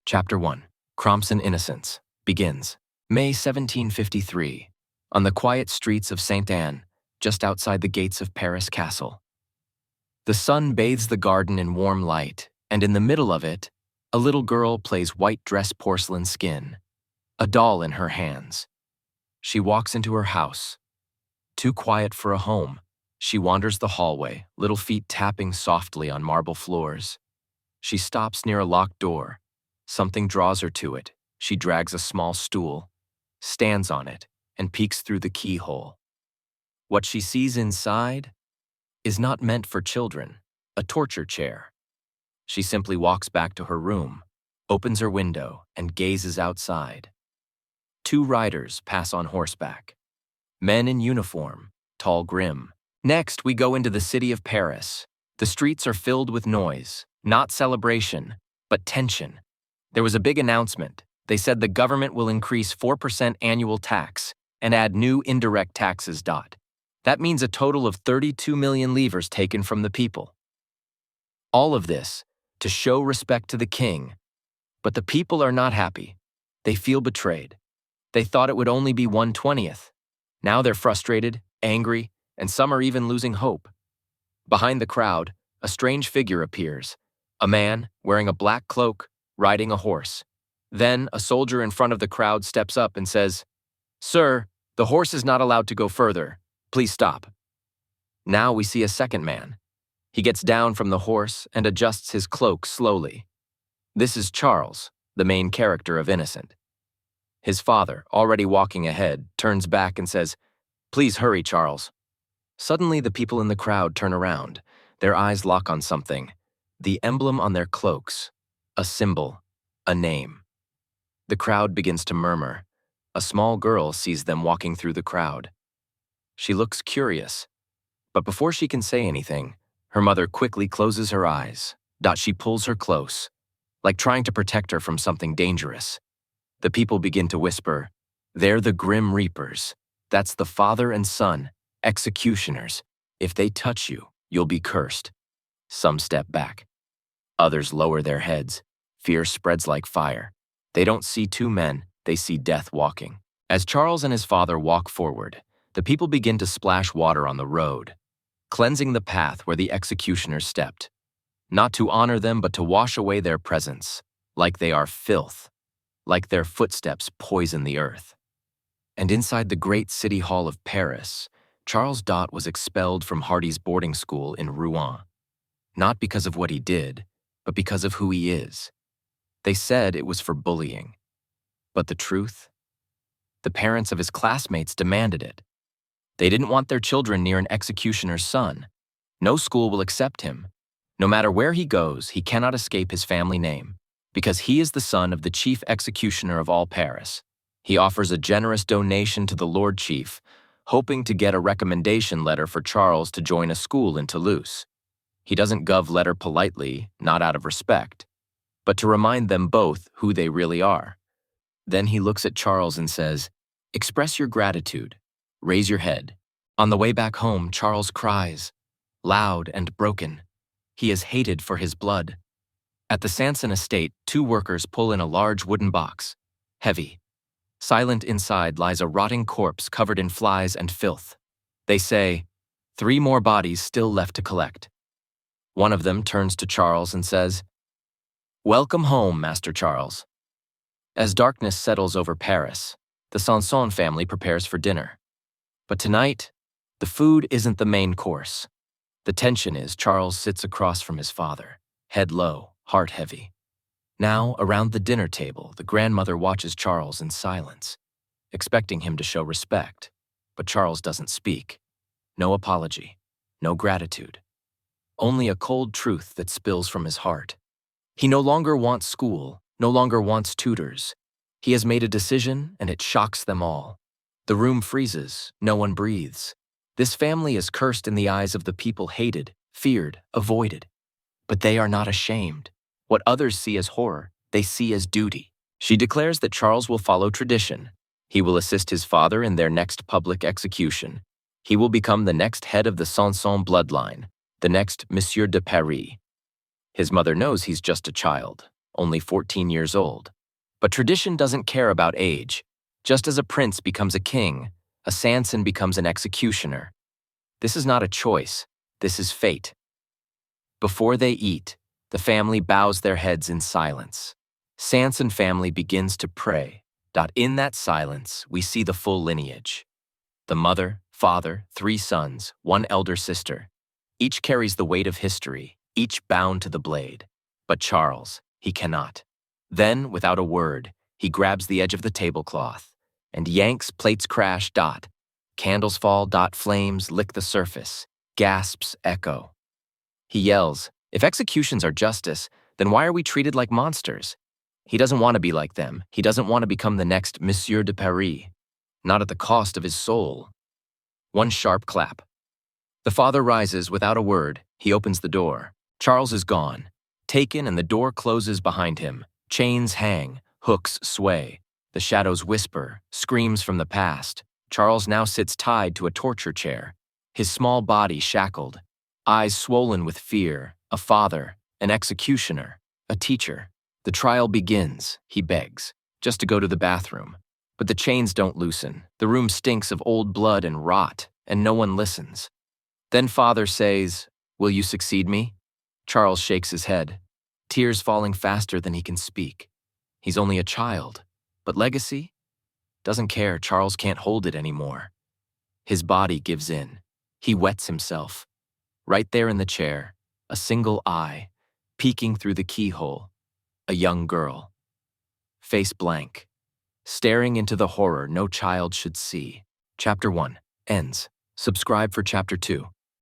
Chapter 1. Crompson Innocence begins. May 1753, on the quiet streets of Sainte Anne, just outside the gates of Paris Castle. The sun bathes the garden in warm light, and in the middle of it, a little girl plays white dress porcelain skin, a doll in her hands. She walks into her house. Too quiet for a home, she wanders the hallway, little feet tapping softly on marble floors. She stops near a locked door. Something draws her to it. She drags a small stool, stands on it, and peeks through the keyhole. What she sees inside is not meant for children, a torture chair. She simply walks back to her room, opens her window, and gazes outside. Two riders pass on horseback. Men in uniform, tall, grim. Next, we go into the city of Paris. The streets are filled with noise, not celebration, but tension. There was a big announcement. They said the government will increase 4% annual tax and add new indirect taxes. That means a total of 32 million livres taken from the people. All of this to show respect to the king. But the people are not happy. They feel betrayed. They thought it would only be 1/20th. Now they're frustrated, angry, and some are even losing hope. Behind the crowd, a strange figure appears. A man wearing a black cloak, riding a horse. Then a soldier in front of the crowd steps up and says, "Sir, the horse is not allowed to go further. Please stop." Now we see a second man. He gets down from the horse and adjusts his cloak slowly. This is Charles, the main character of Innocent. His father, already walking ahead, turns back and says, "Please hurry, Charles." Suddenly the people in the crowd turn around. Their eyes lock on something. The emblem on their cloaks. A symbol. A name. The crowd begins to murmur. A small girl sees them walking through the crowd. She looks curious, but before she can say anything, her mother quickly closes her eyes. She pulls her close, like trying to protect her from something dangerous. The people begin to whisper, "They're the Grim Reapers. That's the father and son, executioners. If they touch you, you'll be cursed." Some step back. Others lower their heads. Fear spreads like fire. They don't see two men, they see death walking. As Charles and his father walk forward, the people begin to splash water on the road, cleansing the path where the executioners stepped. Not to honor them, but to wash away their presence, like they are filth, like their footsteps poison the earth. And inside the great city hall of Paris, Charles was expelled from Hardy's boarding school in Rouen. Not because of what he did, but because of who he is. They said it was for bullying. But the truth? The parents of his classmates demanded it. They didn't want their children near an executioner's son. No school will accept him. No matter where he goes, he cannot escape his family name, because he is the son of the chief executioner of all Paris. He offers a generous donation to the Lord Chief, hoping to get a recommendation letter for Charles to join a school in Toulouse. He doesn't gov letter politely, not out of respect, but to remind them both who they really are. Then he looks at Charles and says, "Express your gratitude. Raise your head." On the way back home, Charles cries, loud and broken. He is hated for his blood. At the Sanson estate, two workers pull in a large wooden box, heavy. Silent inside lies a rotting corpse covered in flies and filth. They say, 3 more bodies still left to collect. One of them turns to Charles and says, "Welcome home, Master Charles." As darkness settles over Paris, the Sanson family prepares for dinner. But tonight, the food isn't the main course. The tension is Charles sits across from his father, head low, heart heavy. Now, around the dinner table, the grandmother watches Charles in silence, expecting him to show respect. But Charles doesn't speak. No apology, no gratitude. Only a cold truth that spills from his heart. He no longer wants school, no longer wants tutors. He has made a decision, and it shocks them all. The room freezes, no one breathes. This family is cursed in the eyes of the people hated, feared, avoided. But they are not ashamed. What others see as horror, they see as duty. She declares that Charles will follow tradition. He will assist his father in their next public execution. He will become the next head of the Sanson bloodline, the next Monsieur de Paris. His mother knows he's just a child, only 14 years old. But tradition doesn't care about age. Just as a prince becomes a king, a Sanson becomes an executioner. This is not a choice, this is fate. Before they eat, the family bows their heads in silence. Sanson family begins to pray. In that silence, we see the full lineage. The mother, father, 3 sons, 1 elder sister. Each carries the weight of history, each bound to the blade. But Charles, he cannot. Then, without a word, he grabs the edge of the tablecloth and yanks, plates crash. Candles fall. Flames lick the surface. Gasps echo. He yells, "If executions are justice, then why are we treated like monsters?" He doesn't want to be like them. He doesn't want to become the next Monsieur de Paris. Not at the cost of his soul. One sharp clap. The father rises without a word. He opens the door. Charles is gone. Taken, and the door closes behind him. Chains hang. Hooks sway. The shadows whisper. Screams from the past. Charles now sits tied to a torture chair. His small body shackled. Eyes swollen with fear. A father. An executioner. A teacher. The trial begins, he begs, just to go to the bathroom. But the chains don't loosen. The room stinks of old blood and rot, and no one listens. Then father says, "Will you succeed me?" Charles shakes his head, tears falling faster than he can speak. He's only a child, but legacy? Doesn't care. Charles can't hold it anymore. His body gives in. He wets himself. Right there in the chair, a single eye, peeking through the keyhole. A young girl. Face blank. Staring into the horror no child should see. Chapter 1 ends. Subscribe for Chapter 2.